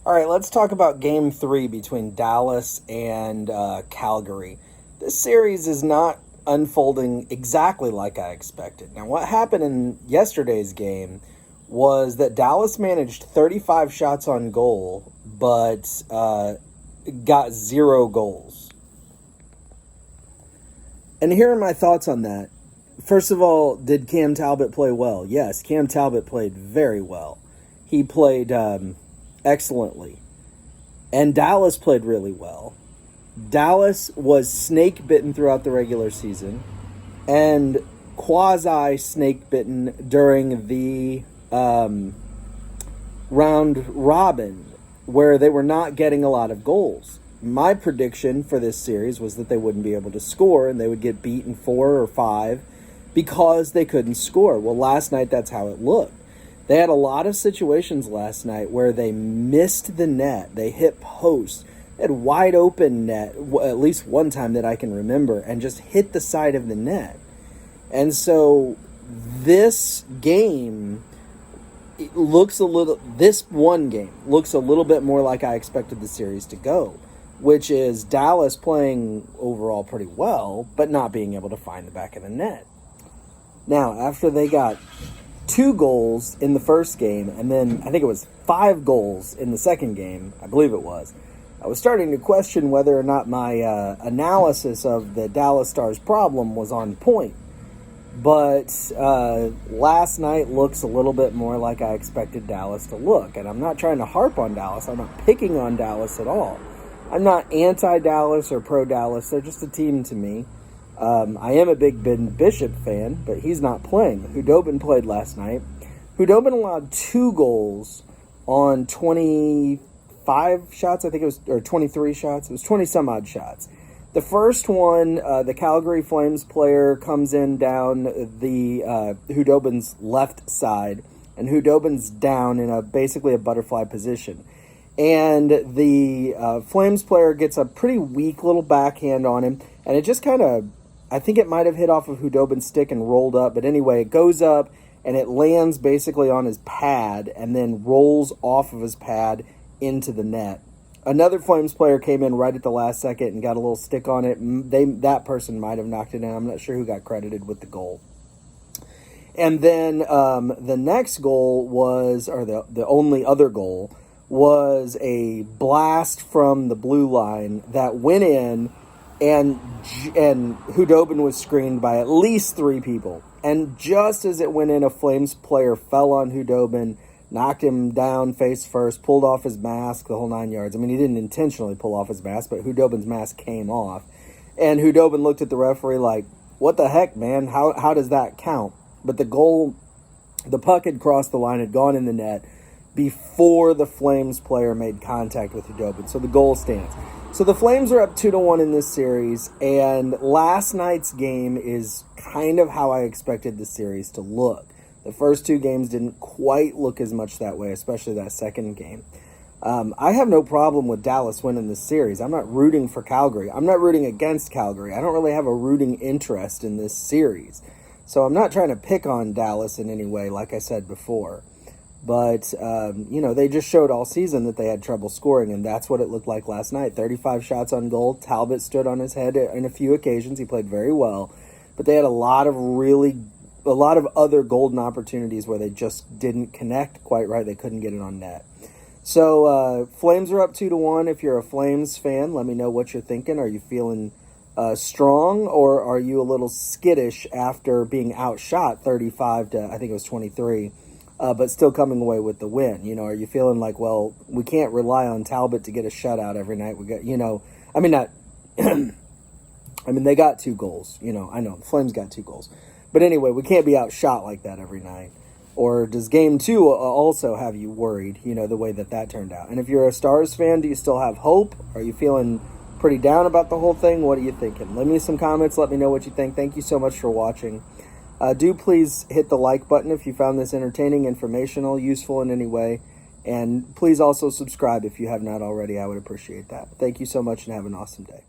All right, let's talk about Game 3 between Dallas and Calgary. This series is not unfolding exactly like I expected. Now, what happened in yesterday's game was that Dallas managed 35 shots on goal, but got 0 goals. And here are my thoughts on that. First of all, did Cam Talbot play well? Yes, Cam Talbot played very well. He played excellently. And Dallas played really well. Dallas was snake bitten throughout the regular season and quasi snake bitten during the round robin, where they were not getting a lot of goals. My prediction for this series was that they wouldn't be able to score and they would get beaten 4 or 5 because they couldn't score. Well, last night that's how it looked. They had a lot of situations last night where they missed the net. They hit posts. They had wide open net, at least one time that I can remember, and just hit the side of the net. And so this game this one game looks a little bit more like I expected the series to go, which is Dallas playing overall pretty well, but not being able to find the back of the net. Now, after they got 2 goals in the first game, and then I think it was 5 goals in the second game, I believe it was, I was starting to question whether or not my analysis of the Dallas Stars problem was on point. But last night looks a little bit more like I expected Dallas to look. And I'm not trying to harp on Dallas. I'm not picking on Dallas at all. I'm not anti-Dallas or pro-Dallas. They're just a team to me. I am a big Ben Bishop fan, but he's not playing. Khudobin played last night. Khudobin allowed 2 goals on 25 shots, I think it was, or 23 shots. It was 20-some-odd shots. The first one, the Calgary Flames player comes in down the Khudobin's left side, and Khudobin's down in basically a butterfly position. And the Flames player gets a pretty weak little backhand on him, and it just kind of, I think it might have hit off of Khudobin's stick and rolled up, but anyway, it goes up, and it lands basically on his pad, and then rolls off of his pad into the net. Another Flames player came in right at the last second and got a little stick on it. That person might have knocked it in. I'm not sure who got credited with the goal. And then the next goal was, or the only other goal, was a blast from the blue line that went in, and Khudobin was screened by at least 3 people. And just as it went in, a Flames player fell on Khudobin, knocked him down face first, pulled off his mask, the whole 9 yards. I mean, he didn't intentionally pull off his mask, but Khudobin's mask came off. And Khudobin looked at the referee like, what the heck, man? How does that count? But the puck had crossed the line, had gone in the net before the Flames player made contact with Khudobin. So the goal stands. So the Flames are up 2-1 in this series, and last night's game is kind of how I expected the series to look. The first 2 games didn't quite look as much that way, especially that second game. I have no problem with Dallas winning this series. I'm not rooting for Calgary. I'm not rooting against Calgary. I don't really have a rooting interest in this series. So I'm not trying to pick on Dallas in any way, like I said before. But, they just showed all season that they had trouble scoring, and that's what it looked like last night. 35 shots on goal. Talbot stood on his head in a few occasions. He played very well. But they had a lot of other golden opportunities where they just didn't connect quite right. They couldn't get it on net. So Flames are up 2-1. If you're a Flames fan, let me know what you're thinking. Are you feeling strong, or are you a little skittish after being outshot 35 to, I think it was 23, but still coming away with the win? Are you feeling like, well, we can't rely on Talbot to get a shutout every night? We got, they got 2 goals. I know the Flames got 2 goals. But anyway, we can't be outshot like that every night. Or does Game 2 also have you worried, the way that turned out? And if you're a Stars fan, do you still have hope? Are you feeling pretty down about the whole thing? What are you thinking? Leave me some comments. Let me know what you think. Thank you so much for watching. Do please hit the like button if you found this entertaining, informational, useful in any way. And please also subscribe if you have not already. I would appreciate that. Thank you so much and have an awesome day.